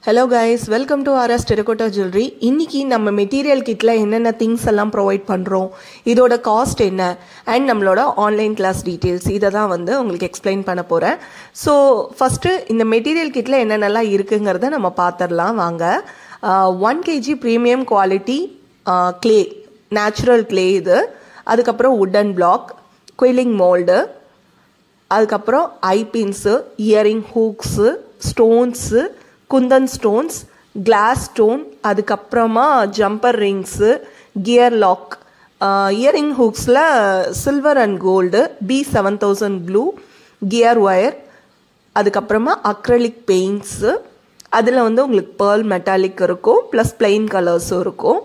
Hello guys, welcome to RS Terracotta Jewelry. இன்னைக்கு நம்ம material கிட்ல என்னென்ன திங்ஸ் எல்லாம் ப்ரொவைட் பண்றோம், இதோட காஸ்ட் என்ன அண்ட் நம்மளோட ஆன்லைன் கிளாஸ் டீடைல்ஸ் இதை தான் வந்து உங்களுக்கு எக்ஸ்பிளைன் பண்ண போறேன். ஸோ ஃபர்ஸ்ட் இந்த மெட்டீரியல் கிட்ல என்னென்னலாம் இருக்குங்கிறத நம்ம பார்த்துடலாம் வாங்க. 1 kg premium quality clay, natural clay இது. அதுக்கப்புறம் வுடன் பிளாக், குயிலிங் மோல்டு, அதுக்கப்புறம் eyepins, earring hooks, stones, kundan stones, glass stone, அதுக்கப்புறமா jumper rings, gear lock, earring ஹூக்ஸில் silver and gold, B7000 glue, gear wire, அதுக்கப்புறமா அக்ரலிக் பெயிண்ட்ஸு, அதில் வந்து உங்களுக்கு pearl metallic இருக்கும், ப்ளஸ் பிளெயின் கலர்ஸும் இருக்கும்.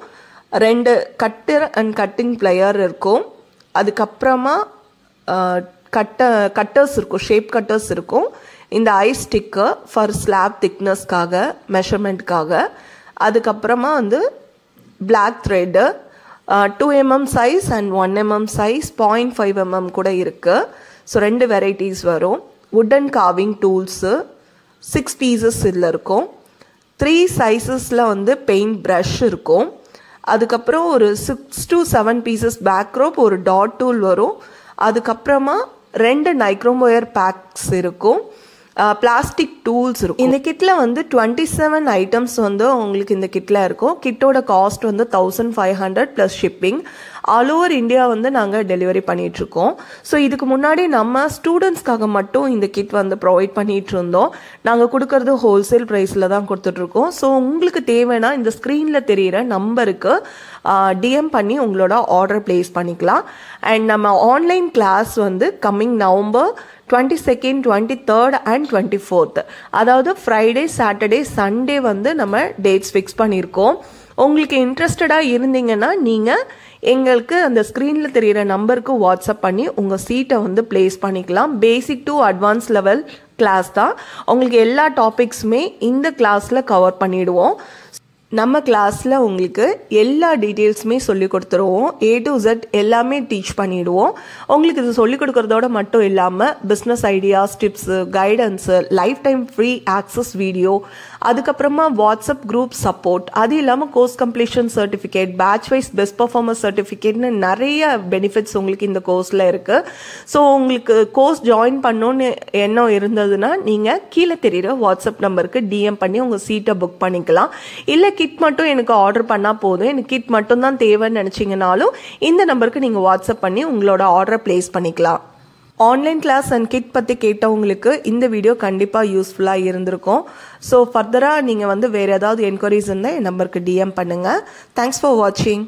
2 கட்டர் அண்ட் கட்டிங் பிளேயர் இருக்கும். அதுக்கப்புறமா கட்டர்ஸ் இருக்கும், ஷேப் கட்டர்ஸ் இருக்கும். இந்த ஐ ஸ்டிக்கர் ஃபார் ஸ்லாப் திக்னஸ்க்காக, மெஷர்மெண்ட்காக. அதுக்கப்புறமா வந்து black thread, 2 mm size and 1 mm size, 0.5 mm கூட இருக்கு. ஸோ 2 வெரைட்டிஸ் வரும். வுடன் கார்விங் டூல்ஸு 6 பீசஸ் இதில் இருக்கும். 3 சைஸஸில் வந்து பெயிண்ட் ப்ரஷ் இருக்கும். அதுக்கப்புறம் ஒரு 6 to 7 பீசஸ் பேக் ரோப், ஒரு டாட் டூல் வரும். அதுக்கப்புறமா 2 நைக்ரோம் ஒயர் பேக்ஸ் இருக்கும். பிளாஸ்டிக் டூல்ஸ் இருக்கும். இந்த கிட்ல வந்து 27 ஐட்டம்ஸ் வந்து உங்களுக்கு இந்த கிட்ல இருக்கும். கிட்டோட காஸ்ட் வந்து 1500 plus shipping. All over India வந்து நாங்கள் டெலிவரி பண்ணிட்டு இருக்கோம். ஸோ இதுக்கு முன்னாடி நம்ம ஸ்டூடெண்ட்ஸ்க்காக மட்டும் இந்த கிட் வந்து ப்ரொவைட் பண்ணிட்டு இருந்தோம். நாங்கள் கொடுக்கறது ஹோல்சேல் ப்ரைஸில் தான் கொடுத்துட்ருக்கோம். ஸோ உங்களுக்கு தேவைன்னா இந்த ஸ்க்ரீனில் தெரிகிற நம்பருக்கு டிஎம் பண்ணி உங்களோட ஆர்டர் பிளேஸ் பண்ணிக்கலாம். அண்ட் நம்ம ஆன்லைன் கிளாஸ் வந்து coming November 22nd, 23rd and 24th, அதாவது ஃப்ரைடே, சாட்டர்டே, சண்டே வந்து நம்ம டேட்ஸ் ஃபிக்ஸ் பண்ணியிருக்கோம். உங்களுக்கு இன்ட்ரெஸ்டடாக இருந்தீங்கன்னா நீங்கள் எங்களுக்கு அந்த ஸ்க்ரீனில் தெரிகிற நம்பருக்கு வாட்ஸ்அப் பண்ணி உங்கள் சீட்டை வந்து பிளேஸ் பண்ணிக்கலாம். Basic to advance level class தான். உங்களுக்கு எல்லா டாபிக்ஸுமே இந்த கிளாஸில் கவர் பண்ணிவிடுவோம். நம்ம கிளாஸில் உங்களுக்கு எல்லா டீட்டெயில்ஸுமே சொல்லி கொடுத்துருவோம். A to Z எல்லாமே டீச் பண்ணிவிடுவோம். உங்களுக்கு இது சொல்லிக் கொடுக்குறதோட மட்டும் இல்லாமல் business ideas, tips, guidance, life time free access video, அதுக்கப்புறமா வாட்ஸ்அப் குரூப் சப்போர்ட், அது இல்லாமல் course completion certificate, batch wise best performance சர்டிஃபிகேட்னு நிறைய பெனிஃபிட்ஸ் உங்களுக்கு இந்த கோர்ஸில் இருக்குது. ஸோ உங்களுக்கு கோர்ஸ் ஜாயின் பண்ணணுன்னு எண்ணம் இருந்ததுன்னா நீங்கள் கீழே தெரிகிற வாட்ஸ்அப் நம்பருக்கு டிஎம் பண்ணி உங்கள் சீட்டை புக் பண்ணிக்கலாம். இல்லை கிட் மட்டும் எனக்கு ஆர்டர் பண்ணால் போதும், எனக்கு கிட் மட்டும் தான் தேவைன்னு நினச்சிங்கனாலும் இந்த நம்பருக்கு நீங்கள் வாட்ஸ்அப் பண்ணி உங்களோட ஆர்டரை பிளேஸ் பண்ணிக்கலாம். ஆன்லைன் கிளாஸ் அண்ட் கிட் பற்றி கேட்டவங்களுக்கு இந்த வீடியோ கண்டிப்பாக யூஸ்ஃபுல்லாக இருந்திருக்கும். ஸோ ஃபர்தராக நீங்கள் வந்து வேறு ஏதாவது என்கொயரிஸ் இருந்தால் என் நம்பருக்கு டிஎம் பண்ணுங்கள். தேங்க்ஸ் ஃபார் வாட்சிங்.